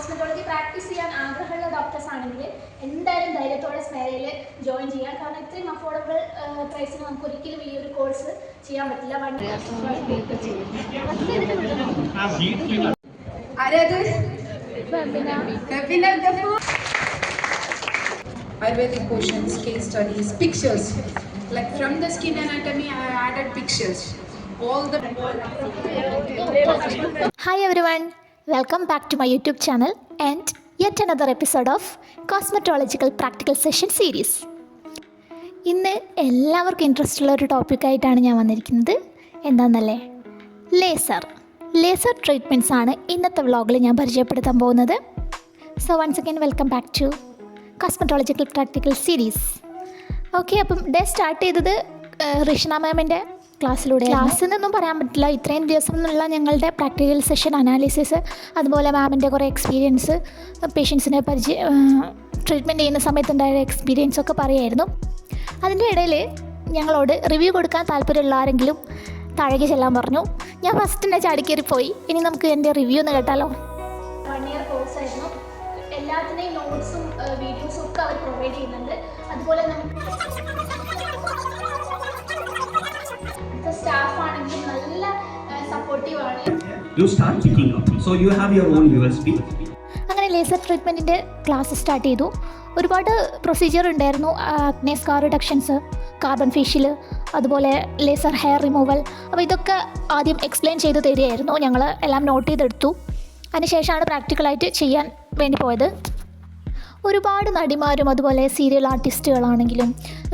Cosmetology practice ചെയ്യാൻ ആഗ്രഹമുള്ള doctors ആണെങ്കിൽ എന്തായാലും ധൈര്യത്തോടെ സ്മേരയിൽ ജോയിൻ ചെയ്യാം. കാരണം ഇത്രയും അഫോർഡബിൾ പ്രൈസിന് നമുക്ക് ഒരിക്കലും ഈ ഒരു കോഴ്സ് ചെയ്യാൻ പറ്റില്ല. Ayurvedic potions, case studies, pictures. Like from the skin anatomy, I added pictures. All the. Hi everyone, welcome back to my YouTube channel and yet another episode of Cosmetological Practical Session Series. ഇന്ന് എല്ലാവർക്കും interest ഉള്ള ഒരു ടോപ്പിക്കായിട്ടാണ് ഞാൻ വന്നിരിക്കുന്നത്. എന്താണെന്നല്ലേ, laser treatments ആണ് ഇന്നത്തെ വ്ളോഗിൽ ഞാൻ പരിചയപ്പെടുത്താൻ പോകുന്നത്. So once again welcome back to cosmetological practical series. Okay, അപ്പം ഡേ സ്റ്റാർട്ട് ചെയ്തത് റിഷന മാമിൻ്റെ ക്ലാസ്സിലൂടെ. ക്ലാസ്സിൽ നിന്നൊന്നും പറയാൻ പറ്റില്ല, ഇത്രയും ദിവസം എന്നുള്ള ഞങ്ങളുടെ പ്രാക്ടിക്കൽ സെഷൻ അനാലിസിസ്, അതുപോലെ മാമിൻ്റെ കുറേ എക്സ്പീരിയൻസ്, പേഷ്യൻസിനെ ട്രീറ്റ്മെൻറ്റ് ചെയ്യുന്ന സമയത്തുണ്ടായ എക്സ്പീരിയൻസ് ഒക്കെ പറയായിരുന്നു. അതിൻ്റെ ഇടയിൽ ഞങ്ങളോട് റിവ്യൂ കൊടുക്കാൻ താല്പര്യമുള്ള ആരെങ്കിലും താഴേക്ക് ചെല്ലാൻ പറഞ്ഞു. ഞാൻ ഫസ്റ്റ് തന്നെ ചാടിക്കേറി പോയി. ഇനി നമുക്ക് എൻ്റെ റിവ്യൂ ഒന്ന് കേട്ടാലോ. 1 ഇയർ കോഴ്സായിരുന്നു. എല്ലാത്തിൻ്റെയും നോട്ട്സും വീഡിയോസും ഒക്കെ അവർ പ്രൊവൈഡ് ചെയ്യുന്നുണ്ട്. അതുപോലെ നമുക്ക് സ്റ്റാഫ് ആണെങ്കിലും നല്ല സപ്പോർട്ടീവ് ആണ്. You start picking up, so you have your own USP. അങ്ങനെ ലേസർ ട്രീറ്റ്മെൻറ്റിൻ്റെ ക്ലാസ് സ്റ്റാർട്ട് ചെയ്തു. ഒരുപാട് പ്രൊസീജിയർ ഉണ്ടായിരുന്നു. Acne scar reductions, carbon facial, അതുപോലെ ലേസർ ഹെയർ റിമൂവൽ. അപ്പോൾ ഇതൊക്കെ ആദ്യം എക്സ്പ്ലെയിൻ ചെയ്ത് തരികയായിരുന്നു. ഞങ്ങൾ എല്ലാം നോട്ട് ചെയ്തെടുത്തു. അതിനുശേഷമാണ് പ്രാക്ടിക്കലായിട്ട് ചെയ്യാൻ വേണ്ടി പോയത്. ഒരുപാട് നടിമാരും അതുപോലെ സീരിയൽ ആർട്ടിസ്റ്റുകളാണെങ്കിലും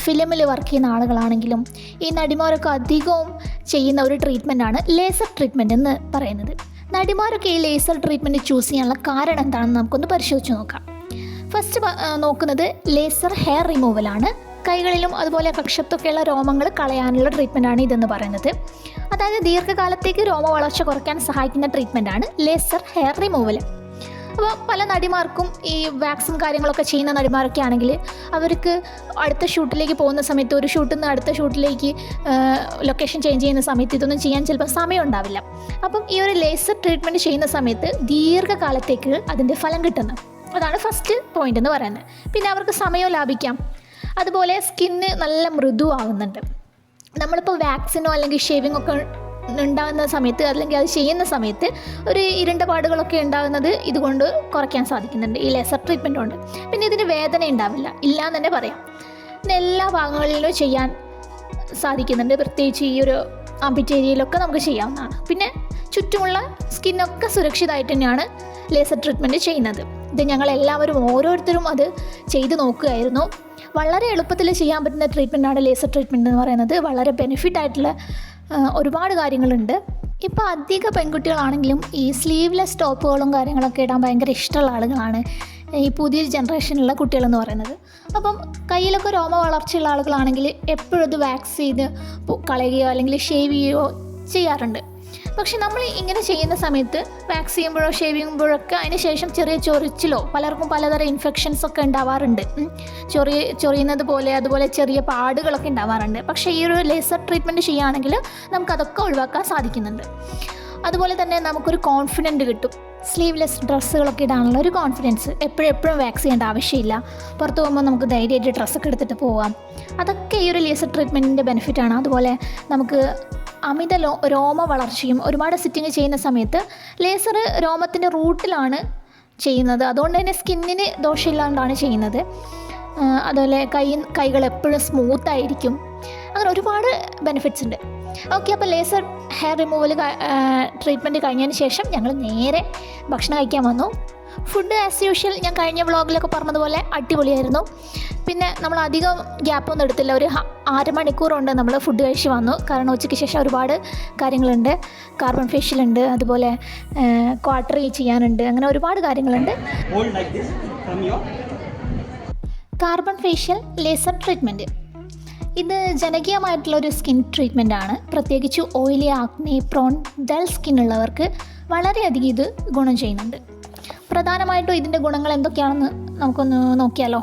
ഫിലിമിൽ വർക്ക് ചെയ്യുന്ന ആളുകളാണെങ്കിലും ഈ നടിമാരൊക്കെ അധികവും ചെയ്യുന്ന ഒരു ട്രീറ്റ്മെൻറ്റാണ് ലേസർ ട്രീറ്റ്മെൻറ്റ് എന്ന് പറയുന്നത്. നടിമാരൊക്കെ ഈ ലേസർ ട്രീറ്റ്മെൻറ്റ് ചൂസ് ചെയ്യാനുള്ള കാരണം എന്താണെന്ന് നമുക്കൊന്ന് പരിശോധിച്ച് നോക്കാം. ഫസ്റ്റ് നോക്കുന്നത് ലേസർ ഹെയർ റിമൂവലാണ്. കൈകളിലും അതുപോലെ കക്ഷത്തൊക്കെയുള്ള രോമങ്ങൾ കളയാനുള്ള ട്രീറ്റ്മെൻറ്റാണ് ഇതെന്ന് പറയുന്നത്. അതായത് ദീർഘകാലത്തേക്ക് രോമ വളർച്ച കുറയ്ക്കാൻ സഹായിക്കുന്ന ട്രീറ്റ്മെൻറ്റാണ് ലേസർ ഹെയർ റിമൂവൽ. അപ്പോൾ പല നടിമാർക്കും ഈ വാക്സും കാര്യങ്ങളൊക്കെ ചെയ്യുന്ന നടിമാരൊക്കെ ആണെങ്കിൽ അവർക്ക് അടുത്ത ഷൂട്ടിലേക്ക് പോകുന്ന സമയത്ത് ഒരു ഷൂട്ടിൽ നിന്ന് അടുത്ത ഷൂട്ടിലേക്ക് ലൊക്കേഷൻ ചേഞ്ച് ചെയ്യുന്ന സമയത്ത് ഇതൊന്നും ചെയ്യാൻ ചിലപ്പോൾ സമയം ഉണ്ടാവില്ല. അപ്പം ഈ ഒരു ലേസർ ട്രീറ്റ്മെൻറ്റ് ചെയ്യുന്ന സമയത്ത് ദീർഘകാലത്തേക്ക് അതിൻ്റെ ഫലം കിട്ടുന്നു. അതാണ് ഫസ്റ്റ് പോയിൻ്റ് എന്ന് പറയുന്നത്. പിന്നെ അവർക്ക് സമയം ലാഭിക്കാം. അതുപോലെ സ്കിന്ന് നല്ല മൃദുവാകുന്നുണ്ട്. നമ്മളിപ്പോൾ വാക്സിനോ അല്ലെങ്കിൽ ഷേവിങ്ങോ ഒക്കെ ഉണ്ടാകുന്ന സമയത്ത് അല്ലെങ്കിൽ അത് ചെയ്യുന്ന സമയത്ത് ഒരു ഇരുണ്ട പാടുകളൊക്കെ ഉണ്ടാകുന്നത് ഇതുകൊണ്ട് കുറയ്ക്കാൻ സാധിക്കുന്നുണ്ട് ഈ ലേസർ ട്രീറ്റ്മെൻറ്റ് കൊണ്ട്. പിന്നെ ഇതിന് വേദന ഉണ്ടാവില്ല, ഇല്ലയെന്ന് തന്നെ പറയാം. പിന്നെ എല്ലാ ഭാഗങ്ങളിലും ചെയ്യാൻ സാധിക്കുന്നുണ്ട്. പ്രത്യേകിച്ച് ഈ ഒരു ആംപിറ്റ് ഏരിയയിലൊക്കെ നമുക്ക് ചെയ്യാവുന്നതാണ്. പിന്നെ ചുറ്റുമുള്ള സ്കിന്നൊക്കെ സുരക്ഷിതമായിട്ട് തന്നെയാണ് ലേസർ ട്രീറ്റ്മെൻറ്റ് ചെയ്യുന്നത്. ഇത് ഞങ്ങളെല്ലാവരും ഓരോരുത്തരും അത് ചെയ്ത് നോക്കുകയായിരുന്നു. വളരെ എളുപ്പത്തിൽ ചെയ്യാൻ പറ്റുന്ന ട്രീറ്റ്മെൻറ്റാണ് ലേസർ ട്രീറ്റ്മെൻറ്റ് എന്ന് പറയുന്നത്. വളരെ ബെനിഫിറ്റ് ആയിട്ടുള്ള ഒരുപാട് കാര്യങ്ങളുണ്ട്. ഇപ്പോൾ അധിക പെൺകുട്ടികളാണെങ്കിലും ഈ സ്ലീവ്ലെസ് ടോപ്പുകളും കാര്യങ്ങളൊക്കെ ഇടാൻ ഭയങ്കര ഇഷ്ടമുള്ള ആളുകളാണ് ഈ പുതിയ ജനറേഷനിലുള്ള കുട്ടികളെന്ന് പറയുന്നത്. അപ്പം കയ്യിലൊക്കെ രോമ വളർച്ചയുള്ള ആളുകളാണെങ്കിൽ എപ്പോഴും അത് വാക്സ് ചെയ്ത് കളയുകയോ അല്ലെങ്കിൽ ഷേവ് ചെയ്യുകയോ ചെയ്യാറുണ്ട്. പക്ഷെ നമ്മൾ ഇങ്ങനെ ചെയ്യുന്ന സമയത്ത് വാക്സ് ചെയ്യുമ്പോഴോ ഷേവ് ചെയ്യുമ്പോഴൊക്കെ അതിന് ശേഷം ചെറിയ ചൊറിച്ചിലോ പലർക്കും പലതരം ഇൻഫെക്ഷൻസൊക്കെ ഉണ്ടാവാറുണ്ട്. ചൊറിയുന്നത് പോലെ അതുപോലെ ചെറിയ പാടുകളൊക്കെ ഉണ്ടാവാറുണ്ട്. പക്ഷേ ഈ ഒരു ലേസർ ട്രീറ്റ്മെൻറ്റ് ചെയ്യുകയാണെങ്കിൽ നമുക്കതൊക്കെ ഒഴിവാക്കാൻ സാധിക്കുന്നുണ്ട്. അതുപോലെ തന്നെ നമുക്കൊരു കോൺഫിഡൻറ്റ് കിട്ടും. സ്ലീവ്ലെസ് ഡ്രസ്സുകളൊക്കെ ഇടാനുള്ള ഒരു കോൺഫിഡൻസ്. എപ്പോഴും വാക്സ് ചെയ്യേണ്ട ആവശ്യമില്ല. പുറത്ത് പോകുമ്പോൾ നമുക്ക് ധൈര്യമായിട്ട് ഡ്രസ്സൊക്കെ എടുത്തിട്ട് പോവാം. അതൊക്കെ ഈ ഒരു ലേസർ ട്രീറ്റ്മെൻറ്റിൻ്റെ ബെനിഫിറ്റാണ്. അതുപോലെ നമുക്ക് അമിത രോമ വളർച്ചയും ഒരുപാട് സിറ്റിങ് ചെയ്യുന്ന സമയത്ത് ലേസർ രോമത്തിൻ്റെ റൂട്ടിലാണ് ചെയ്യുന്നത്. അതുകൊണ്ട് തന്നെ സ്കിന്നിന് ദോഷമില്ലാണ്ടാണ് ചെയ്യുന്നത്. അതുപോലെ കൈകൾ എപ്പോഴും സ്മൂത്തായിരിക്കും. അങ്ങനെ ഒരുപാട് ബെനിഫിറ്റ്സ് ഉണ്ട്. ഓക്കെ, അപ്പോൾ ലേസർ ഹെയർ റിമൂവൽ ട്രീറ്റ്മെൻറ്റ് കഴിഞ്ഞതിന് ശേഷം ഞങ്ങൾ നേരെ ഭക്ഷണം കഴിക്കാൻ വന്നു. ഫുഡ് ആസ് യൂഷ്വൽ ഞാൻ കഴിഞ്ഞ വ്ളോഗിലൊക്കെ പറഞ്ഞതുപോലെ അടിപൊളിയായിരുന്നു. പിന്നെ നമ്മൾ അധികം ഗ്യാപ്പൊന്നും എടുത്തില്ല. ഒരു 1/2 മണിക്കൂർ കൊണ്ട് നമ്മൾ ഫുഡ് കഴിച്ച് വന്നു. കാരണം ഉച്ചയ്ക്ക് ശേഷം ഒരുപാട് കാര്യങ്ങളുണ്ട്. കാർബൺ ഫേഷ്യൽ ഉണ്ട്, അതുപോലെ ക്വാർട്ടർ ചെയ്യാനുണ്ട്, അങ്ങനെ ഒരുപാട് കാര്യങ്ങളുണ്ട്. കാർബൺ ഫേഷ്യൽ ലേസർ ട്രീറ്റ്മെൻറ്റ് ഇത് ജനകീയമായിട്ടുള്ളൊരു സ്കിൻ ട്രീറ്റ്മെൻറ്റാണ്. പ്രത്യേകിച്ച് ഓയിലി, ആക്നെ പ്രോൺ, ഡൾ സ്കിന്നുള്ളവർക്ക് വളരെയധികം ഇത് ഗുണം ചെയ്യുന്നുണ്ട്. പ്രധാനമായിട്ടും ഇതിൻ്റെ ഗുണങ്ങൾ എന്തൊക്കെയാണെന്ന് നമുക്കൊന്ന് നോക്കിയാലോ.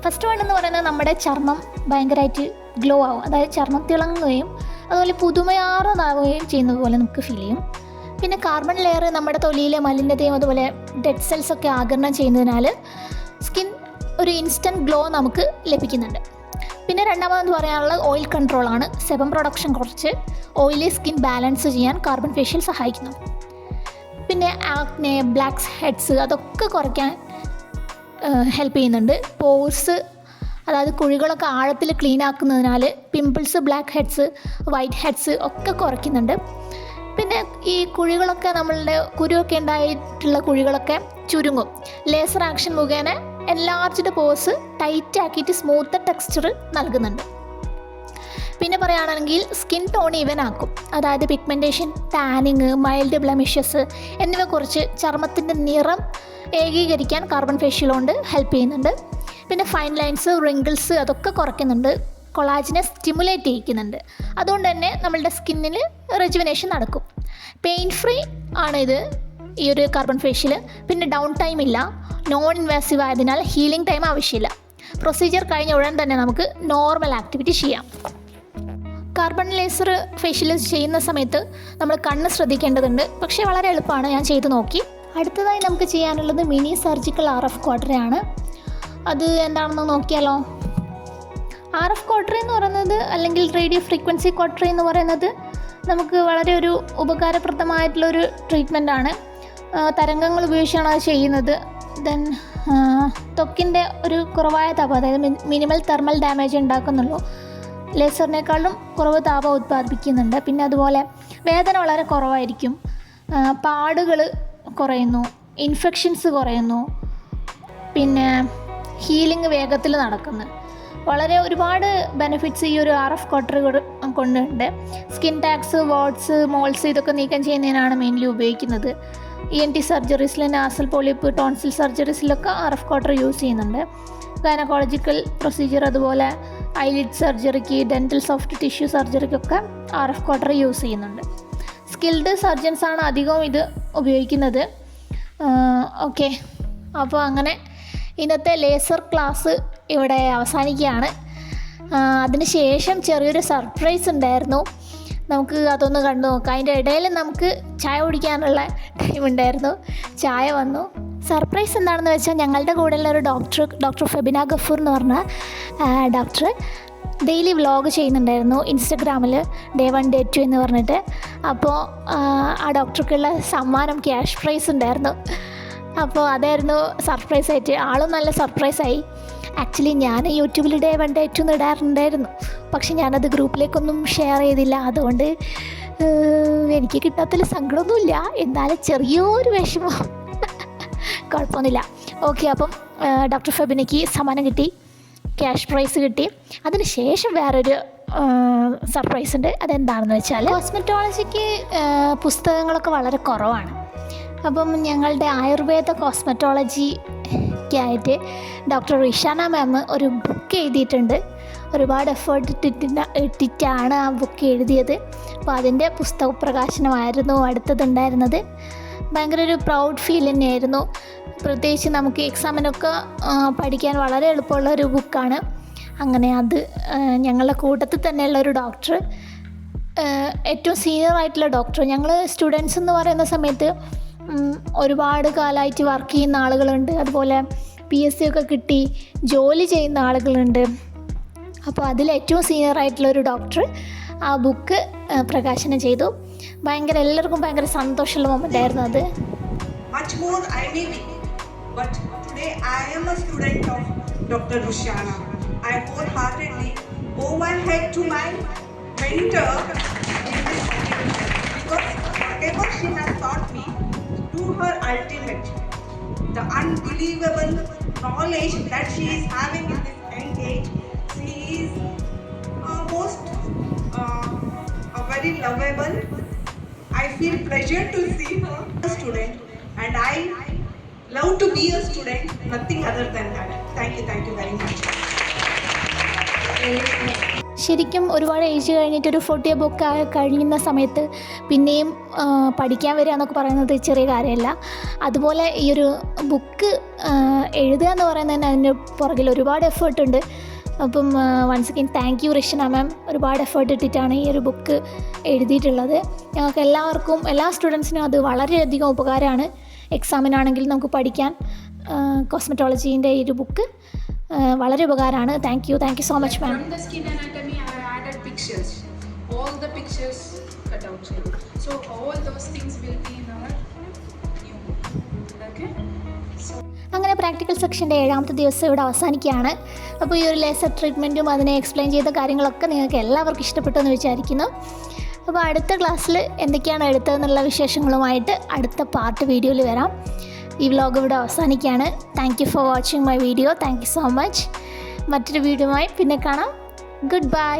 ഫസ്റ്റ് വൺ എന്ന് പറയുന്നത് നമ്മുടെ ചർമ്മം ഭയങ്കരമായിട്ട് ഗ്ലോ ആവും. അതായത് ചർമ്മം തിളങ്ങുകയും അതുപോലെ പുതുമയാർന്നതാവുകയും ചെയ്യുന്നത് പോലെ നമുക്ക് ഫീൽ ചെയ്യും. പിന്നെ കാർബൺ ലെയർ നമ്മുടെ തൊലിയിലെ മലിനതയും അതുപോലെ ഡെഡ് സെൽസ് ഒക്കെ ആഗിരണം ചെയ്യുന്നതിനാൽ സ്കിൻ ഒരു ഇൻസ്റ്റൻറ്റ് ഗ്ലോ നമുക്ക് ലഭിക്കുന്നുണ്ട്. പിന്നെ രണ്ടാമതെന്ന് പറയാനുള്ളത് ഓയിൽ കൺട്രോളാണ്. സെബം പ്രൊഡക്ഷൻ കുറച്ച് ഓയിലി സ്കിൻ ബാലൻസ് ചെയ്യാൻ കാർബൺ ഫേഷ്യൽ സഹായിക്കുന്നു. പിന്നെ ആക്നെ, ബ്ലാക്ക് ഹെഡ്സ് അതൊക്കെ കുറയ്ക്കാൻ ഹെൽപ്പ് ചെയ്യുന്നുണ്ട്. പോർസ്, അതായത് കുഴികളൊക്കെ ആഴത്തിൽ ക്ലീൻ ആക്കുന്നതിനാൽ pimples, blackheads, whiteheads ഒക്കെ കുറയ്ക്കുന്നുണ്ട്. പിന്നെ ഈ കുഴികളൊക്കെ, നമ്മളുടെ കുരുവൊക്കെ ഉണ്ടായിട്ടുള്ള കുഴികളൊക്കെ ചുരുങ്ങും. ലേസർ ആക്ഷൻ മുഖേന എൻലാർജ്ഡ് പോർസ് ടൈറ്റ് ആക്കിയിട്ട് സ്മൂത്ത് ടെക്സ്ചർ നൽകുന്നുണ്ട്. പിന്നെ പറയുകയാണെങ്കിൽ സ്കിൻ ടോൺ ഈവൻ ആക്കും. അതായത് പിഗ്മെൻറ്റേഷൻ, ടാനിങ്, മൈൽഡ് ബ്ലെമിഷസ് എന്നിവ കുറച്ച് ചർമ്മത്തിൻ്റെ നിറം ഏകീകരിക്കാൻ കാർബൺ ഫേഷ്യൽ കൊണ്ട് ഹെൽപ്പ് ചെയ്യുന്നുണ്ട്. പിന്നെ ഫൈൻ ലൈൻസ്, റിങ്കിൾസ് അതൊക്കെ കുറയ്ക്കുന്നുണ്ട്. കൊളാജിനെ സ്റ്റിമുലേറ്റ് ചെയ്യിക്കുന്നുണ്ട്. അതുകൊണ്ട് തന്നെ നമ്മളുടെ സ്കിന്നിൽ റെജുവിനേഷൻ നടക്കും. പെയിൻ ഫ്രീ ആണ് ഈ ഒരു കാർബൺ ഫേഷ്യൽ. പിന്നെ ഡൗൺ ടൈം ഇല്ല, നോൺ ഇൻവാസീവ് ആയതിനാൽ ഹീലിംഗ് ടൈം ആവശ്യമില്ല. പ്രൊസീജിയർ കഴിഞ്ഞ ഉടൻ തന്നെ നമുക്ക് നോർമൽ ആക്ടിവിറ്റി ചെയ്യാം. കാർബൺ ലേസർ ഫേഷ്യൽ ചെയ്യുന്ന സമയത്ത് നമ്മൾ കണ്ണ് ശ്രദ്ധിക്കേണ്ടതുണ്ട്. പക്ഷേ വളരെ എളുപ്പമാണ്, ഞാൻ ചെയ്ത് നോക്കി. അടുത്തതായി നമുക്ക് ചെയ്യാനുള്ളത് മിനി സർജിക്കൽ RF ക്വാഡ്രയാണ്. അത് എന്താണെന്ന് നോക്കിയാലോ. RF ക്വാഡ്ര എന്ന് പറയുന്നത്, അല്ലെങ്കിൽ റേഡിയോ ഫ്രീക്വൻസി ക്വാഡ്ര എന്ന് പറയുന്നത് നമുക്ക് വളരെ ഒരു ഉപകാരപ്രദമായിട്ടുള്ളൊരു ട്രീറ്റ്മെൻറ്റാണ്. തരംഗങ്ങൾ ഉപയോഗിച്ചാണ് അത് ചെയ്യുന്നത്. ദെൻ ത്വക്കിൻ്റെ ഒരു കുറവായ താപം, അതായത് മിനിമൽ തെർമൽ ഡാമേജ് ഉണ്ടാക്കുന്നുള്ളൂ. ലേസറിനേക്കാളും കുറവ് താപം ഉത്പാദിപ്പിക്കുന്നുണ്ട്. പിന്നെ അതുപോലെ വേദന വളരെ കുറവായിരിക്കും, പാടുകൾ കുറയുന്നു, ഇൻഫെക്ഷൻസ് കുറയുന്നു, പിന്നെ ഹീലിംഗ് വേഗത്തിൽ നടക്കുന്നു. വളരെ ഒരുപാട് ബെനിഫിറ്റ്സ് ഈ ഒരു RF ക്വാഡ്ര കൊണ്ടുണ്ട്. സ്കിൻ ടാക്സ്, വാട്സ്, മോൾസ് ഇതൊക്കെ നീക്കം ചെയ്യുന്നതിനാണ് മെയിൻലി ഉപയോഗിക്കുന്നത്. ENT സർജറീസിൽ, നാസൽ പോളിപ്പ്, ടോൺസിൽ സർജറീസിലൊക്കെ RF ക്വാഡ്ര യൂസ് ചെയ്യുന്നുണ്ട്. ഗൈനക്കോളജിക്കൽ പ്രൊസീജിയർ, അതുപോലെ ഐലിഡ് സർജറിക്ക്, ഡെൻറ്റൽ സോഫ്റ്റ് ടിഷ്യൂ സർജറിക്കൊക്കെ RF ക്വാഡ്ര യൂസ് ചെയ്യുന്നുണ്ട്. സ്കിൽഡ് സർജൻസാണ് അധികവും ഇത് ഉപയോഗിക്കുന്നത്. ഓക്കെ, അപ്പോൾ അങ്ങനെ ഇന്നത്തെ ലേസർ ക്ലാസ് ഇവിടെ അവസാനിക്കുകയാണ്. അതിനുശേഷം ചെറിയൊരു സർപ്രൈസ് ഉണ്ടായിരുന്നു. നമുക്ക് അതൊന്ന് കണ്ടു നോക്കാം. അതിൻ്റെ ഇടയിൽ നമുക്ക് ചായ കുടിക്കാനുള്ള ടൈം ഉണ്ടായിരുന്നു. ചായ വന്നു. സർപ്രൈസ് എന്താണെന്ന് വെച്ചാൽ, ഞങ്ങളുടെ കൂടെയുള്ള ഒരു ഡോക്ടർ ഫെബിന ഗഫൂർ എന്ന് പറഞ്ഞ ഡോക്ടർ ഡെയിലി വ്ളോഗ് ചെയ്യുന്നുണ്ടായിരുന്നു ഇൻസ്റ്റഗ്രാമിൽ, Day 1 Day 2 എന്ന് പറഞ്ഞിട്ട്. അപ്പോൾ ആ ഡോക്ടർക്കുള്ള സമ്മാനം ക്യാഷ് പ്രൈസ് ഉണ്ടായിരുന്നു. അപ്പോൾ അതായിരുന്നു സർപ്രൈസായിട്ട്. ആളും നല്ല സർപ്രൈസായി. ആക്ച്വലി ഞാൻ യൂട്യൂബിൽ Day 1 Day 2 എന്ന് ഇടാറുണ്ടായിരുന്നു. പക്ഷെ ഞാനത് ഗ്രൂപ്പിലേക്കൊന്നും ഷെയർ ചെയ്തില്ല. അതുകൊണ്ട് എനിക്ക് കിട്ടാത്തതിൽ സങ്കടമൊന്നുമില്ല, എന്നാലും ചെറിയൊരു വിഷമം. കുഴപ്പമൊന്നുമില്ല. ഓക്കെ, അപ്പം ഡോക്ടർ ഫെബിനയ്ക്ക് സമ്മാനം കിട്ടി, ക്യാഷ് പ്രൈസ് കിട്ടി. അതിന് ശേഷം വേറൊരു സർപ്രൈസ് ഉണ്ട്. അതെന്താണെന്ന് വെച്ചാൽ, കോസ്മെറ്റോളജിക്ക് പുസ്തകങ്ങളൊക്കെ വളരെ കുറവാണ്. അപ്പം ഞങ്ങളുടെ ആയുർവേദ കോസ്മെറ്റോളജിക്കായിട്ട് ഡോക്ടർ റിഷാന മാം ഒരു ബുക്ക് എഴുതിയിട്ടുണ്ട്. ഒരുപാട് എഫേർട്ട് ഇട്ടിട്ടാണ് ആ ബുക്ക് എഴുതിയത്. അപ്പോൾ അതിൻ്റെ പുസ്തക പ്രകാശനമായിരുന്നു അടുത്തതുണ്ടായിരുന്നത്. ഭയങ്കര ഒരു പ്രൗഡ് ഫീൽ തന്നെയായിരുന്നു. പ്രത്യേകിച്ച് നമുക്ക് എക്സാമിനൊക്കെ പഠിക്കാൻ വളരെ എളുപ്പമുള്ള ഒരു ബുക്കാണ്. അങ്ങനെ അത് ഞങ്ങളുടെ കൂട്ടത്തിൽ തന്നെയുള്ള ഒരു ഡോക്ടർ, ഏറ്റവും സീനിയർ ആയിട്ടുള്ള ഡോക്ടർ. ഞങ്ങൾ സ്റ്റുഡൻസ് എന്ന് പറയുന്ന സമയത്ത് ഒരുപാട് കാലമായിട്ട് വർക്ക് ചെയ്യുന്ന ആളുകളുണ്ട്, അതുപോലെ PSC ഒക്കെ കിട്ടി ജോലി ചെയ്യുന്ന ആളുകളുണ്ട്. അപ്പോൾ അതിലേറ്റവും സീനിയർ ആയിട്ടുള്ളൊരു ഡോക്ടർ ആ ബുക്ക് പ്രകാശനം ചെയ്തു. എല്ലാവർക്കും ഭയങ്കര സന്തോഷമുള്ള മൊമെൻ്റ് ആയിരുന്നു അത്. Much more I may be, but today I am a student of Dr. Rushana. I wholeheartedly owe my head to my mentor in this situation, because whatever she has taught me, to her ultimate, the unbelievable knowledge that she is having in this young age, she is a very lovable. I feel pleasure to see her a student, and I love to be a student, nothing other than that. Thank you very much. ശരിക്കും ഒരുപാട് age കഴിഞ്ഞിട്ടൊരു 40 book കഴിയുന്ന സമയത്ത് പിന്നെയും പഠിക്കാൻ വരിക എന്നൊക്കെ പറയുന്നത് ചെറിയ കാര്യമല്ല. അതുപോലെ ഈ ഒരു ബുക്ക് എഴുതുക എന്ന് പറയുന്നതിന് അതിന് പുറകിൽ ഒരുപാട് എഫേർട്ടുണ്ട്. അപ്പം വൺസ് അഗൈൻ താങ്ക് യു റിഷന മാം. ഒരുപാട് എഫേർട്ട് ഇട്ടിട്ടാണ് ഈ ഒരു ബുക്ക് എഴുതിയിട്ടുള്ളത്. ഞങ്ങൾക്ക് എല്ലാവർക്കും, എല്ലാ സ്റ്റുഡൻസിനും അത് വളരെയധികം ഉപകാരമാണ്. എക്സാമിനാണെങ്കിൽ നമുക്ക് പഠിക്കാൻ കോസ്മെറ്റോളജീൻ്റെ ഈ ഒരു ബുക്ക് വളരെ ഉപകാരമാണ്. Thank you so much ma'am. From the skin anatomy, I added pictures. All the pictures cut out. So all those things will be in our new book. Okay? So അങ്ങനെ പ്രാക്ടിക്കൽ സെക്ഷൻ്റെ 7ാമത്തെ ദിവസം ഇവിടെ അവസാനിക്കുകയാണ്. അപ്പോൾ ഈ ഒരു laser ട്രീറ്റ്മെൻറ്റും അതിനെ explain ചെയ്ത കാര്യങ്ങളൊക്കെ നിങ്ങൾക്ക് എല്ലാവർക്കും ഇഷ്ടപ്പെട്ടു എന്ന് വിചാരിക്കുന്നു. അപ്പോൾ അടുത്ത ക്ലാസ്സിൽ എന്തൊക്കെയാണ് എടുത്തതെന്നുള്ള വിശേഷങ്ങളുമായിട്ട് അടുത്ത പാർട്ട് വീഡിയോയിൽ വരാം. ഈ വ്ലോഗ് ഇവിടെ അവസാനിക്കുകയാണ്. Thank you for watching my video. Thank you so much. മറ്റൊരു വീഡിയോയുമായി പിന്നെ കാണാം. Good bye.